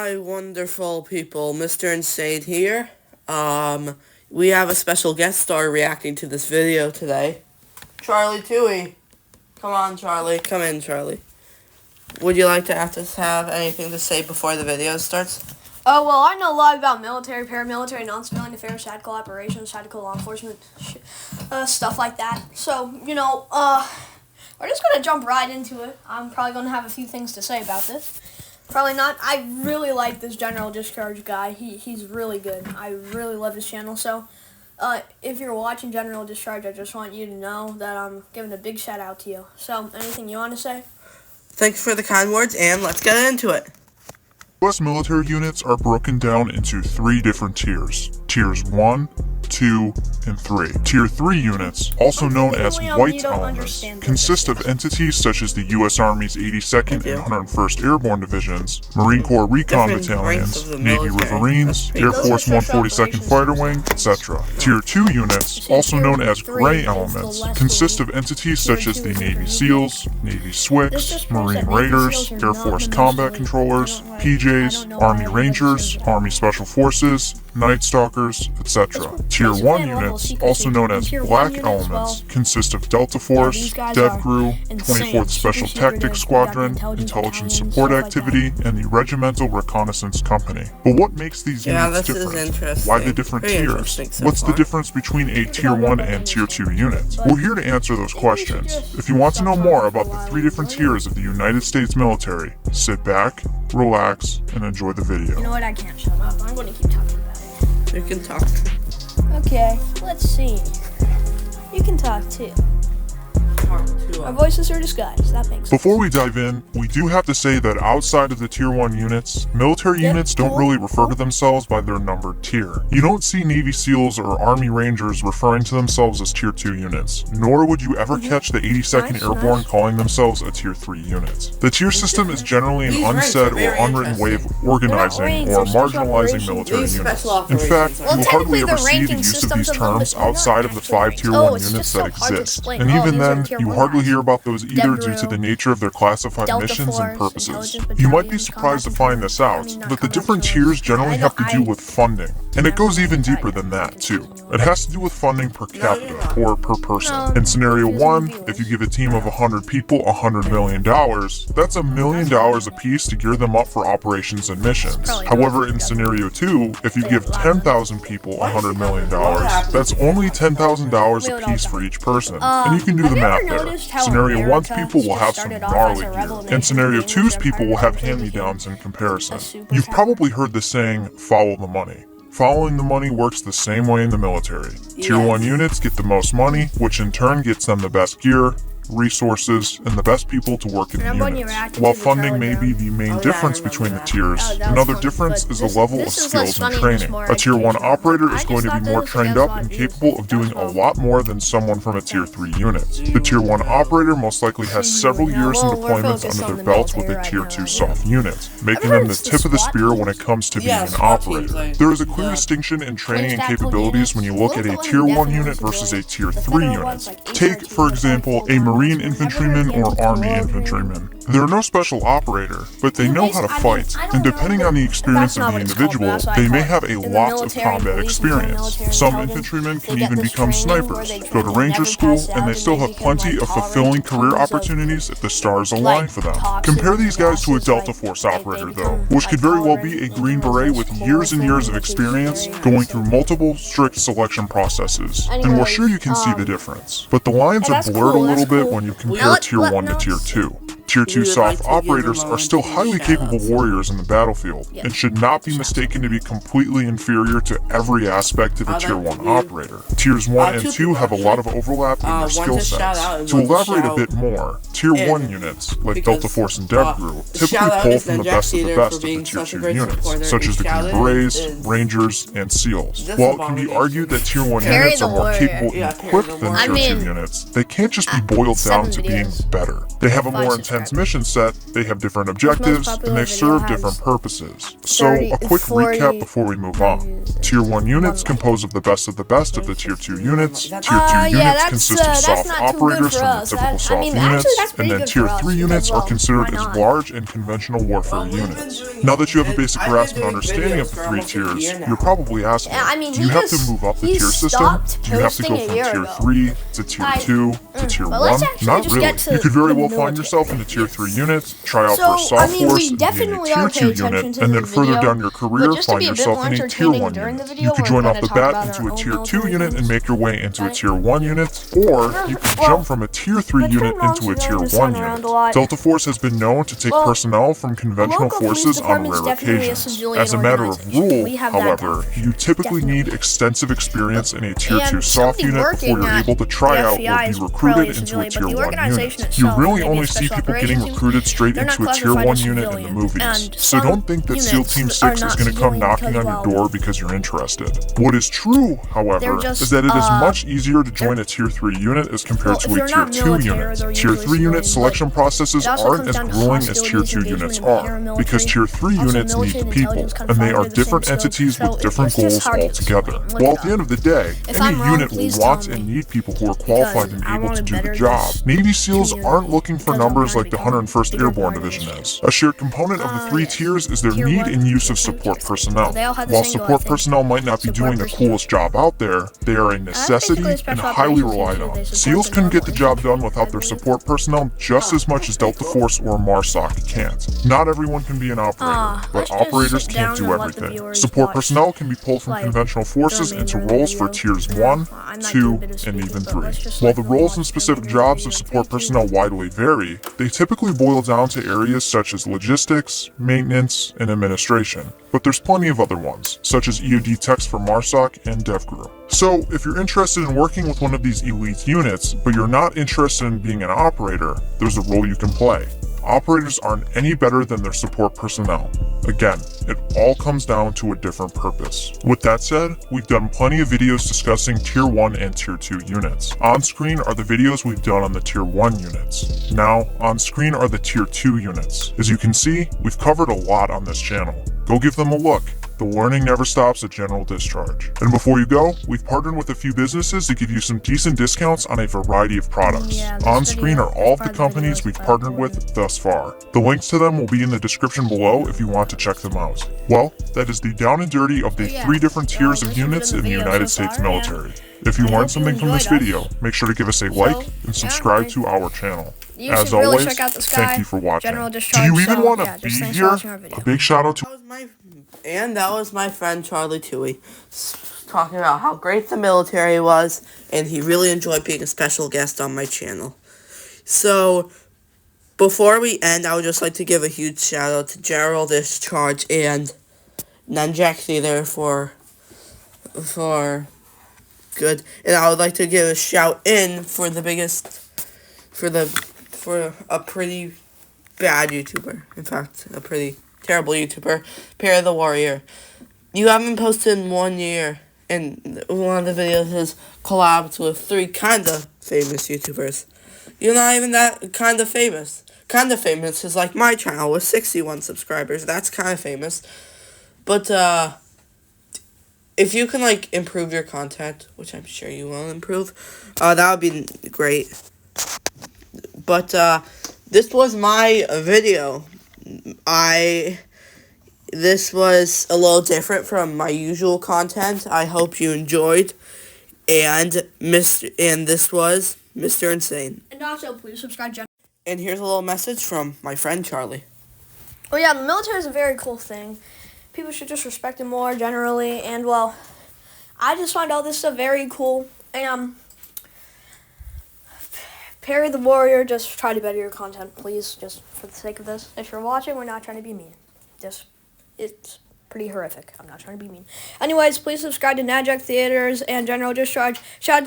Hi, wonderful people. Mr. Insane here. We have a special guest star reacting to this video today. Charlie Toohey. Come on, Charlie. Come in, Charlie. Would you like to have anything to say before the video starts? Oh, well, I know a lot about military, paramilitary, non-civilian affairs, tactical operations, tactical law enforcement, stuff like that. So, we're just going to jump right into it. I'm probably going to have a few things to say about this. Probably not. I really like this General Discharge guy. He's really good. I really love his channel. So, if you're watching General Discharge, I just want you to know that I'm giving a big shout out to you. So, anything you want to say? Thanks for the kind words, and let's get into it. U.S. military units are broken down into 3 different tiers. Tiers 1, 2, and 3. Tier 3 units, also known as white elements, consist of entities such as the U.S. Army's 82nd and 101st Airborne Divisions, Marine Corps Recon Battalions, Navy Riverines, Air Force 142nd Fighter Wing, etc. Tier 2 units, also known as gray elements, consist of entities such as the Navy SEALs, Navy SWCS, Marine Raiders, Air Force Combat Controllers, PJs, Army Rangers, Army Special Forces, Night Stalkers, etc. Tier 1 units, also known as black elements, consist of Delta Force, DevGru, 24th Special Tactics Squadron, Intelligence Support Activity, and the Regimental Reconnaissance Company. But what makes these units different? Why the different tiers? What's the difference between a Tier 1 and Tier 2 unit? We're here to answer those questions. If you want to know more about the 3 different tiers of the United States military, sit back, relax, and enjoy the video. You know what? I can't shut up. I'm going to keep talking about it. You can talk. Okay, let's see. You can talk too. Our voices are disguised, that makes sense. Before we dive in, we do have to say that outside of the Tier 1 units, military units don't really refer to themselves by their numbered tier. You don't see Navy SEALs or Army Rangers referring to themselves as Tier 2 units, nor would you ever catch the 82nd Airborne calling themselves a Tier 3 unit. The tier system is generally an unsaid or unwritten way of organizing or marginalizing military units. In fact, you hardly ever see the use of these terms outside of the 5 Tier 1 units that exist, and even then, you hardly hear about those either due to the nature of their classified missions and purposes. You might be surprised to find this out, but the different tiers generally have to do with funding, and it goes even deeper than that too. It has to do with funding per capita, or per person. In scenario 1, if you give a team of 100 people $100 million, that's $1 million a piece to gear them up for operations and missions. However, in scenario 2, if you give 10,000 people $100 million, that's only $10,000 a piece for each person, and you can do the math there. Scenario 1's people will have some gnarly gear, and Scenario 2's people will have hand-me-downs in comparison. You've probably heard the saying, follow the money. Following the money works the same way in the military. Tier 1 units get the most money, which in turn gets them the best gear, resources, and the best people to work in the units. While funding may be the main difference between the tiers, another difference is the level of skills and training. A Tier 1 operator is going to be more trained up and capable of doing a lot more than someone from a Tier 3 unit. The Tier 1 operator most likely has several years in deployments under their belts with a Tier 2 soft unit, making them the tip of the spear when it comes to being an operator. There is a clear distinction in training and capabilities when you look at a Tier 1 unit versus a Tier 3 unit. Take, for example, a Marine infantryman or Army infantryman. They're no special operator, but they know how to fight, and depending on the experience of the individual, they may have a lot of combat experience. Some infantrymen can even become snipers, go to ranger school, and they still have plenty of fulfilling career opportunities if the stars align for them. Compare these guys to a Delta Force operator though, which could very well be a Green Beret with years and years of experience going through multiple strict selection processes, and we're sure you can see the difference. But the lines are blurred a little bit when you compare Tier 1 to Tier 2. Tier 2 soft operators are still highly capable warriors in the battlefield, and should not be mistaken to be completely inferior to every aspect of a Tier 1 operator. Tiers 1 and 2 have a lot of overlap in their skill sets. To elaborate a bit more, Tier 1 units, like Delta Force and DevGru, typically pull from the best of the Tier 2 units, such as the Green Berets, Rangers, and SEALs. While it can be argued that Tier 1 units are more capable and equipped than Tier 2 units, they can't just be boiled down to being better. They have a more intense one's mission set, they have different objectives, and they serve different purposes. So, a quick recap before we move on. Tier 1 units compose of the best of the Tier 2 units. Tier 2 units consist of soft operators from the typical soft units, and then Tier 3 units are considered as large and conventional warfare units. Now that you have a basic grasp and understanding of the 3 tiers, you're probably asking, do you have to move up the tier system? Do you have to go from Tier 3 to Tier 2 to Tier 1? Not really. You could very well find yourself in a Tier 3 unit, try out for a soft force, and be in a Tier 2 unit, and then further down your career, find yourself in a Tier 1 unit. You could join off the bat into a Tier 2 unit and make your way into a Tier 1 unit, or you could jump from a Tier 3 unit into a Tier 1 unit. Delta Force has been known to take personnel from conventional forces on rare occasions. As a matter of rule, however, you typically need extensive experience in a Tier 2 soft unit before you're able to try out or be recruited into a Tier 1 unit. You really only see people getting recruited straight into a Tier 1 unit in the movies, so don't think that SEAL Team 6 is going to come knocking on your door because you're interested. What is true, however, is that it is much easier to join a Tier 3 unit as compared to a Tier 2 unit. Tier 3 unit selection processes aren't as grueling as Tier 2 units are, because Tier 3 units need people, and they are different entities with different goals altogether. While at the end of the day, any unit will want and need people who are qualified and able to do the job. Navy SEALs aren't looking for numbers like the 101st Airborne Division is. A shared component of the 3 tiers is their need and use of support personnel. While support personnel might not be doing the coolest job out there, they are a necessity and highly relied on. SEALs can get the job done without their support personnel just as much as Delta Force or MARSOC can't. Not everyone can be an operator, but operators can't do everything. Support personnel can be pulled from conventional forces into roles for Tiers 1, 2, and even 3. While the roles and specific jobs of support personnel widely vary, they typically boil down to areas such as logistics, maintenance, and administration. But there's plenty of other ones, such as EOD techs for MARSOC and DevGru. So, if you're interested in working with one of these elite units, but you're not interested in being an operator, there's a role you can play. Operators aren't any better than their support personnel. Again, it all comes down to a different purpose. With that said, we've done plenty of videos discussing Tier 1 and Tier 2 units. On screen are the videos we've done on the Tier 1 units. Now, on screen are the Tier 2 units. As you can see, we've covered a lot on this channel. Go give them a look. The learning never stops at General Discharge. And before you go, we've partnered with a few businesses to give you some decent discounts on a variety of products. On screen are all of the companies we've partnered with thus far. The links to them will be in the description below if you want to check them out. Well, that is the down and dirty of the 3 different tiers of units in the United States military. If you learned something from this video, make sure to give us a like and subscribe to our channel. As always, thank you for watching. Do you even want to be here? A big shout out to that was my friend Charlie Toohey talking about how great the military was, and he really enjoyed being a special guest on my channel. So, before we end, I would just like to give a huge shout out to General Discharge and Nunjack Theater for good, and I would like to give a shout in for the biggest, for a pretty bad YouTuber, in fact, a pretty terrible YouTuber, Pair the Warrior. You haven't posted in 1 year, and one of the videos is collabs with 3 kinda famous YouTubers. You're not even that kinda famous. Kinda famous is like my channel with 61 subscribers. That's kinda famous. But, if you can, like, improve your content, which I'm sure you will improve, that would be great. But, this was my video. This was a little different from my usual content. I hope you enjoyed. And this was Mr. Insane. And also, please subscribe. And here's a little message from my friend Charlie. Oh yeah, the military is a very cool thing. People should just respect it more generally. And well, I just find all this stuff very cool. And Perry the Warrior, just try to better your content, please, just for the sake of this. If you're watching, we're not trying to be mean. It's pretty horrific. I'm not trying to be mean. Anyways, please subscribe to Nunjack Theaters and General Discharge. Shout out